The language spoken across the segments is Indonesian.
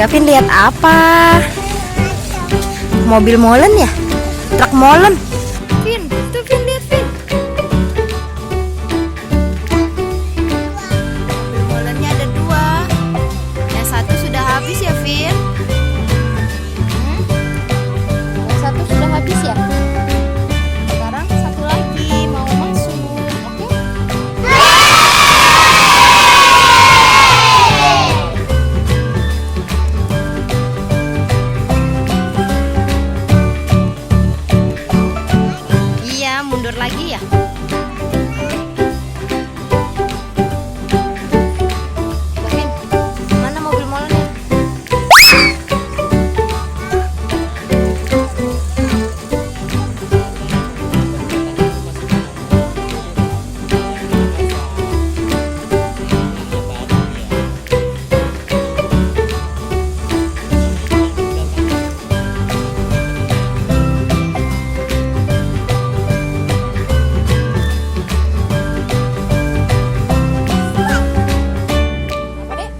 Gavin lihat apa? Mobil molen ya? Truk molen. Vin, tuh Vin, lihat Vin. Mobil molennya ada 2. Yang satu sudah habis ya Vin? Yang satu sudah habis ya? Sekarang satu lagi mau masuk. Oke? Iya, mundur lagi ya. Gavin, mana mobil molennya? Apa deh?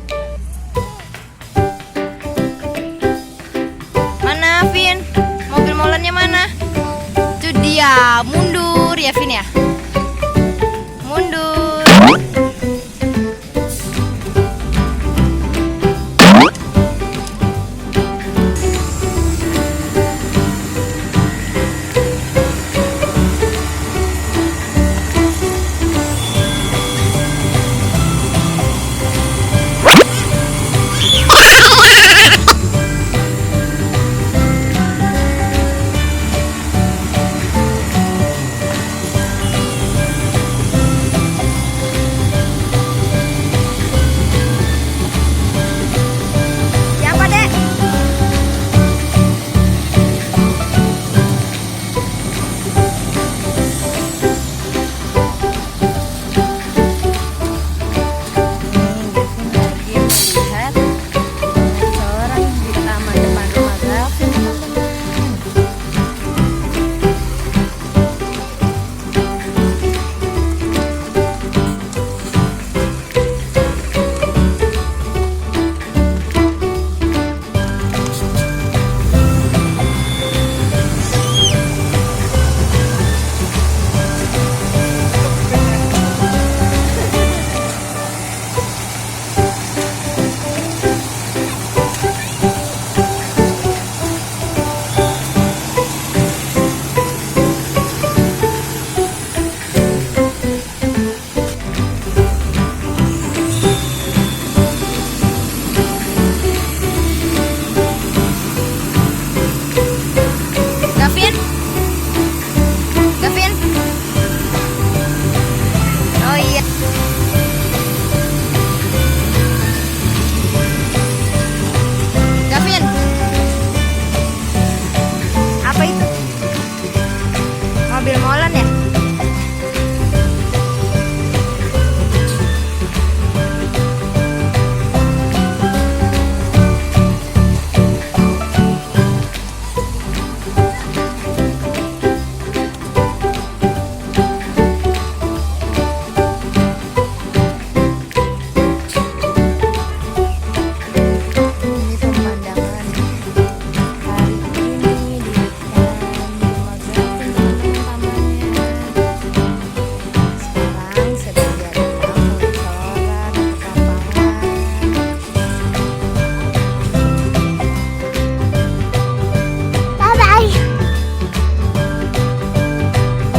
Mana Vin? Mobil molennya mana? Itu dia, mundur ya Vin ya.